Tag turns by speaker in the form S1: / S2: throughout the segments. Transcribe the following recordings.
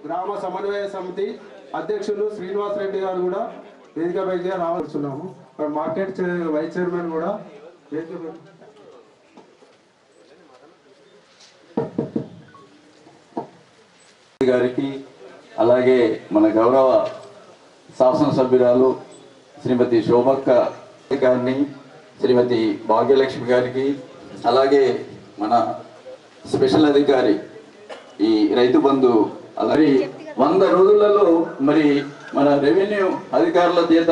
S1: గ్రామ సమన్వయ సమితి అధ్యక్షులు శ్రీనివాస్ రెడ్డి గారు కూడా వేదికపైకి రావచ్చున్నాము. మార్కెట్ వైస్ చైర్మన్ కూడా
S2: గారికి, అలాగే మన గౌరవ శాసనసభ్యురాలు శ్రీమతి శోభక్క గారిని, శ్రీమతి భాగ్యలక్ష్మి గారికి, అలాగే మన స్పెషల్ అధికారి ఈ రైతు బంధు, అలాగే 100 రోజులలో మరి మన రెవెన్యూ అధికారుల చేత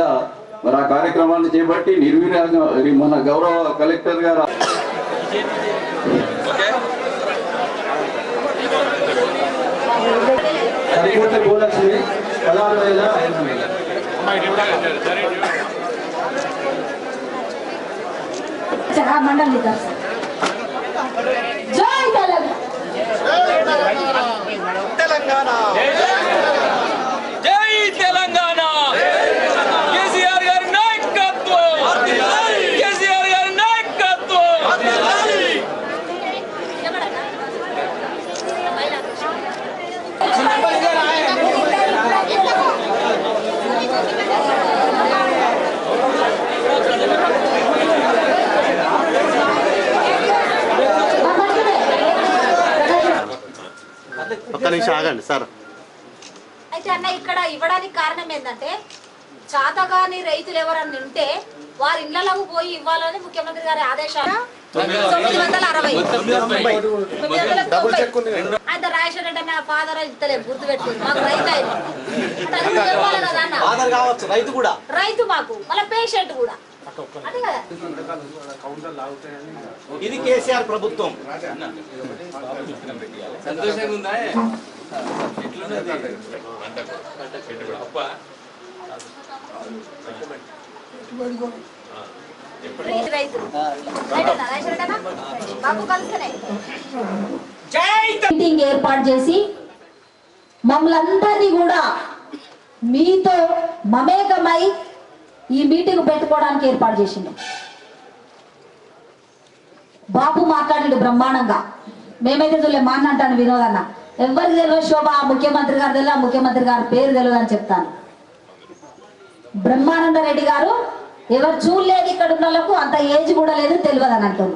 S2: మరి ఆ కార్యక్రమాన్ని చేపట్టి నిర్వీర్యంగా మన గౌరవ కలెక్టర్ గారు
S3: मंडल जय तेलंगाना
S4: जय तेलंगाना केसीआर गारी नायकत्వం केसीआर गारी नायकत्వం
S5: ఆగండి సార్.
S3: అయితే అన్న ఇక్కడ ఇవ్వడానికి కారణం ఏంటంటే చాతగాని రైతులు ఎవరన్నా ఉంటే వారి ఇళ్లలోకి పోయి ఇవ్వాలని ముఖ్యమంత్రి గారి ఆదేశాలు 960 అయితే రాజశేఖర రెడ్డి అన్న ఫాదర్ ఇస్తలేదు గుర్తుపెట్టుకుని మాకు రైతు అయింది కదా అన్న రైతు మాకు మళ్ళీ పేషెంట్ కూడా అదే కదా.
S5: ఇది కేసీఆర్ ప్రభుత్వం.
S4: సంతోషంగా ఉందా?
S3: మీటింగ్ ఏర్పాటు చేసి మమ్మల్ందరినీ కూడా మీతో మమేకమై ఈ మీటింగ్ పెట్టుకోవడానికి ఏర్పాటు చేసిండు. బాబు మాట్లాడిండు బ్రహ్మాండంగా. మేమైతే చూడలే మాట్లాడతాను వినోదన్న. ఎవరికి తెలియదు శోభ, ముఖ్యమంత్రి గారు తెలియదు, ముఖ్యమంత్రి గారి పేరు తెలియదు అని చెప్తాను. బ్రహ్మానంద రెడ్డి గారు ఎవరు చూడలేదు, ఇక్కడ ఉన్న వాళ్ళకు అంత ఏజ్ కూడా లేదు, తెలియదు అని అంటారు.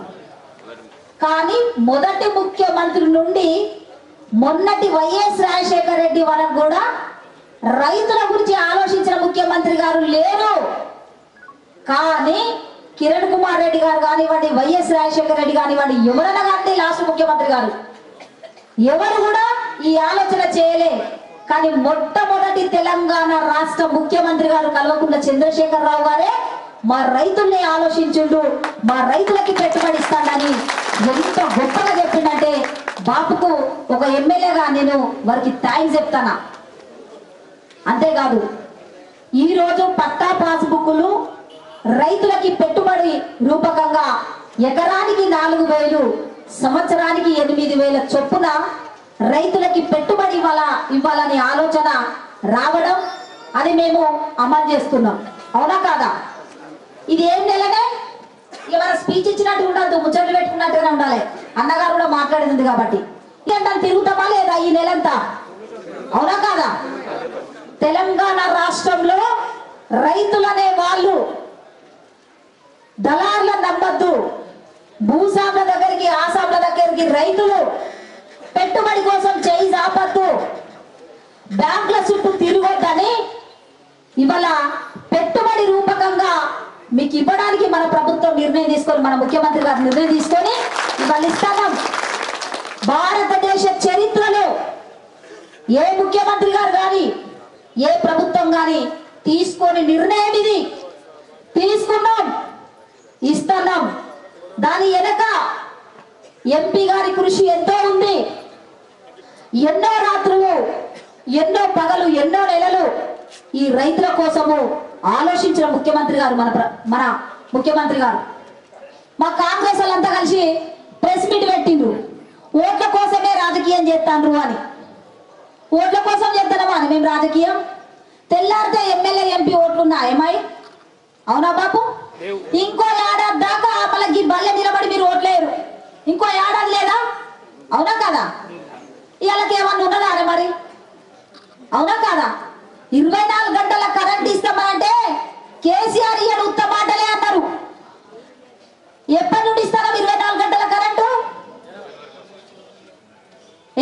S3: కానీ మొదటి ముఖ్యమంత్రి నుండి మొన్నటి వైఎస్ రాజశేఖర రెడ్డి వరకు కూడా రైతుల గురించి ఆలోచించిన ముఖ్యమంత్రి గారు లేరు. కానీ కిరణ్ కుమార్ రెడ్డి గారు కానివ్వండి, వైఎస్ రాజశేఖర రెడ్డి కానివ్వండి, ఎవరైనా కానీ లాస్ట్ ముఖ్యమంత్రి గారు ఎవరు కూడా ఈ ఆలోచన చేయలే. కానీ మొట్టమొదటి తెలంగాణ రాష్ట్ర ముఖ్యమంత్రి గారు కల్వకుంట్ల చంద్రశేఖరరావు గారే మా రైతుల్ని ఆలోచించుండు, మా రైతులకి పెట్టుబడి ఇస్తానని ఎంత గొప్పగా చెప్పిందంటే బాపుకు ఒక ఎమ్మెల్యేగా నేను వారికి థ్యాంక్స్ చెప్తానా. అంతేకాదు ఈరోజు పట్టా పాస్బుక్లు రైతులకి పెట్టుబడి రూపకంగా ఎకరానికి 4,000, సంవత్సరానికి 8,000 చొప్పున రైతులకి పెట్టుబడి ఇవ్వాలని ఆలోచన రావడం, అది మేము అమలు చేస్తున్నాం. అవునా కాదా? ఇది ఏం నెలనే ఇవాళ స్పీచ్ ఇచ్చినట్టు ఉండద్దు, ముచ్చట్లు పెట్టుకున్నట్టుగానే ఉండాలి. అన్నగారు కూడా మాట్లాడింది కాబట్టి తిరుగుతామా లేదా ఈ నెలంతా? అవునా కాదా? తెలంగాణ రాష్ట్రంలో రైతులనే వాళ్ళు దళార్లను నమ్మద్దు. భూసాముల దగ్గరికి, ఆసాముల దగ్గరికి రైతులు పెట్టుబడి కోసం చేయి చాపద్దు, బ్యాంకుల చుట్టూ తిరగొద్దని ఇవాళ పెట్టుబడి రూపకంగా మీకు ఇవ్వడానికి మన ప్రభుత్వం నిర్ణయం తీసుకొని, మన ముఖ్యమంత్రి గారు నిర్ణయం తీసుకొని ఇవాళ ఇస్తాం. భారతదేశ చరిత్రలో ఏ ముఖ్యమంత్రి గారు కానీ, ఏ ప్రభుత్వం కానీ తీసుకొని నిర్ణయం ఇది. తీసుకున్నాం, ఇస్తున్నాం. దాని వెనక ఎంపీ గారి కృషి ఎంతో ఉంది. ఎన్నో రాత్రులు, ఎన్నో పగలు, ఎన్నో నెలలు ఈ రైతుల కోసము ఆలోచించిన ముఖ్యమంత్రి గారు మన ముఖ్యమంత్రి గారు. మా కాంగ్రెస్ వాళ్ళంతా కలిసి ప్రెస్ మీట్ పెట్టిండ్రు. ఓట్ల కోసమే రాజకీయం చేస్తాండ్రు అని. ఓట్ల కోసం చేస్తున్నామా అని మేము రాజకీయం? తెల్లారితే ఎమ్మెల్యే ఎంపీ ఓట్లున్నా ఏమై? అవునా బాబు? ఇంకో ఏడాది దాకా మళ్ళీ బల్లె నిలబడి మీరు ఓట్లేరు. ఇంకో ఏడాది లేదా? అవునా కదా? వీళ్ళకి ఏమన్నా ఉన్నదా అని మరి? అవునా కాదా? 24 గంటల కరెంట్ ఇస్తామంటే కేసీఆర్ ఇయ్యడు ఉత్త మాటలే అన్నారు. ఎప్పటి నుండి ఇస్తారా 24 గంటల కరెంటు?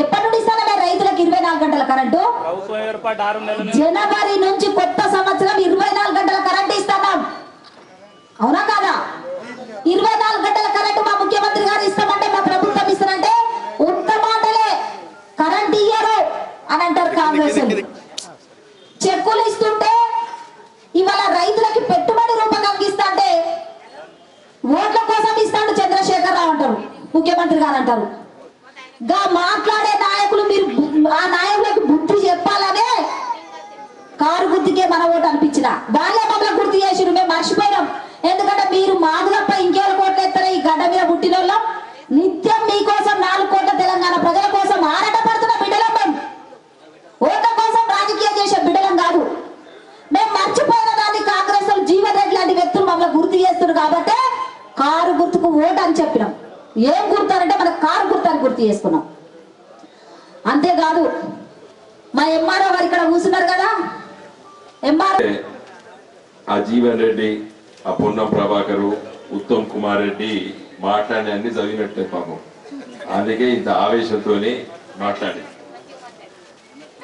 S3: ఎప్పటి నుండి ఇస్తారా రైతులకు 24 గంటల కరెంటు? జనవరి నుంచి కొత్త సంవత్సరం 24 గంటల కరెంట్ ఇస్తున్నాం. అవునా కాదా? 24 గంటల కరెంటు మా ముఖ్యమంత్రి గారు ఇస్తామంటే, మా ప్రభుత్వం ఇస్తారంటే ఉత్త మాటలే, కరెంట్ ఇయ్యరు అని అంటారు కాంగ్రెస్. చెక్కులు ఇస్తుంటే ఇవాళ రైతులకి పెట్టుబడి రూపం కలిగిస్తాంటే ఓట్ల కోసం ఇస్తాడు చంద్రశేఖర్ రావు అంటారు ముఖ్యమంత్రి గారు అంటారు. గా మాట్లాడే నాయకులు మీరు ఆ నాయకులకు బుద్ధి చెప్పాలనే కారు గుర్తుకే మన ఓటు అనిపించిన వాళ్ళే మమ్మల్ని గుర్తు చేసిరు. మేము మర్చిపోయినాం. ఎందుకంటే మీరు మాదులపై ఇంకేళ్ళ కోట్లు ఎత్తారా? ఈ గడ్డ మీద పుట్టిన వాళ్ళం నిత్యం మీకోసం 4 కోట్ల తెలంగాణ ప్రజల కోసం ఆరాట పడుతున్న బిడ్డలం. మేము ఓట్ల కోసం రాజకీయం చేసే బిడ్డలం కాదు. మేము మర్చిపోయిన దాన్ని కాంగ్రెస్ జీవన్ రెడ్డి లాంటి వ్యక్తులు మమ్మల్ని గుర్తు చేస్తున్నారు కాబట్టి కారు గుర్తుకు ఓటు అని చెప్పినాం. ఏం గుర్తారంటే మన కారు గుర్తు అని గుర్తు చేసుకున్నాం. అంతేకాదు మా ఎంఆర్ఓ వారు ఇక్కడ కూర్చున్నారు కదా, ఎంఆర్ఓ
S6: ఆ జీవన్ రెడ్డి, ఆ పొన్నం ప్రభాకరు, ఉత్తమ్ కుమార్ రెడ్డి మాట్లాడి అన్ని చదివినట్టే పాపం. అందుకే ఇంత ఆవేశంతో మాట్లాడి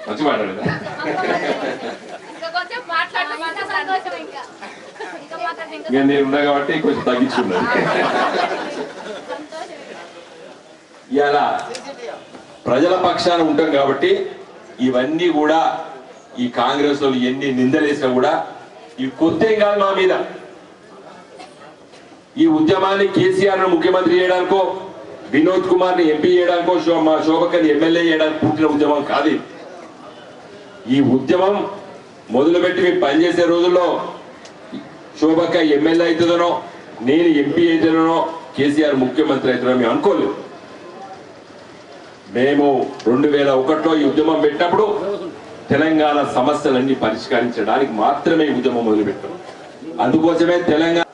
S6: మంచి మాట్లాడదా? ఇంకా నేను ఉన్నా కాబట్టి కొంచెం తగ్గించుకున్నాను. ఇలా ప్రజల పక్షాన ఉంటాం కాబట్టి ఇవన్నీ కూడా ఈ కాంగ్రెస్ వాళ్ళు ఎన్ని నిందలేసినా కూడా ఇవి కొత్త కాదు మా మీద. ఈ ఉద్యమాన్ని కేసీఆర్ ను ముఖ్యమంత్రి చేయడానికో, వినోద్ కుమార్ ని ఎంపీ చేయడానికో, మా శోభక్కని ఎమ్మెల్యే చేయడానికి పుట్టిన ఉద్యమం కాదు. ఈ ఉద్యమం మొదలుపెట్టి మేము పనిచేసే రోజుల్లో శోభక్క ఎమ్మెల్యే అవుతుందనో, నేను ఎంపీ అవుతానో, కేసీఆర్ ముఖ్యమంత్రి అవుతానో మేము అనుకోలేదు. మేము 2001లో ఈ ఉద్యమం పెట్టినప్పుడు తెలంగాణ సమస్యలన్నీ పరిష్కరించడానికి మాత్రమే ఈ ఉద్యమం మొదలుపెట్టాం. అందుకోసమే తెలంగాణ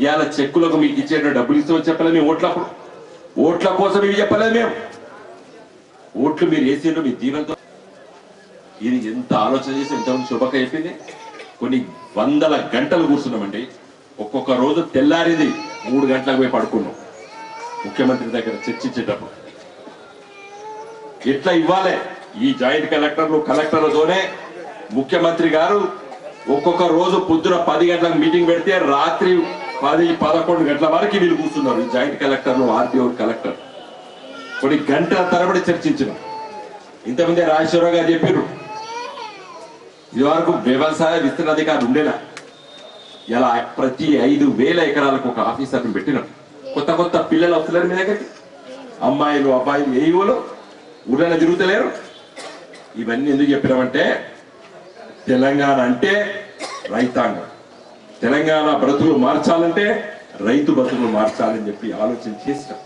S6: ఇవాళ చెక్కులకు మీకు ఇచ్చేట డబ్బులు ఇస్తామని చెప్పలేదు మేము. ఓట్ల కోసం ఇవి చెప్పలేదు మేము. ఓట్లు మీరు వేసిండ్రు మీ దీవెనతో. ఇది ఎంత ఆలోచన చేసి ఇంతమంది శుభక చెప్పింది. కొన్ని వందల గంటలు కూర్చున్నామండి. ఒక్కొక్క రోజు తెల్లారిది 3 గంటలకు పోయి పడుకున్నాం ముఖ్యమంత్రి దగ్గర చర్చించేటప్పుడు. ఎట్లా ఇవ్వాలి ఈ జాయింట్ కలెక్టర్లతోనే ముఖ్యమంత్రి గారు ఒక్కొక్క రోజు పొద్దున 10 గంటలకు మీటింగ్ పెడితే రాత్రి 10-11 గంటల వరకు వీళ్ళు కూర్చున్నారు. జాయింట్ కలెక్టర్లు, ఆర్టీఓ కలెక్టర్ కొన్ని గంటల తరబడి చర్చించిన. ఇంతమంది రాజేశ్వరరావు గారు చెప్పారు, ఇది వరకు వ్యవసాయ విస్తరణాధికారులు ఉండేలా ఇలా ప్రతి 5,000 ఎకరాలకు ఒక ఆఫీసర్ని పెట్టినాం. కొత్త పిల్లలు వస్తున్నారు మీ దగ్గరికి, అమ్మాయిలు అబ్బాయిలు ఏవోలో ఊళ్ళో తిరుగుతలేరు. ఇవన్నీ ఎందుకు చెప్పినామంటే తెలంగాణ అంటే రైతాంగం, తెలంగాణ బ్రతుకులు మార్చాలంటే రైతు బ్రతుకులు మార్చాలని చెప్పి ఆలోచన చేసినాం.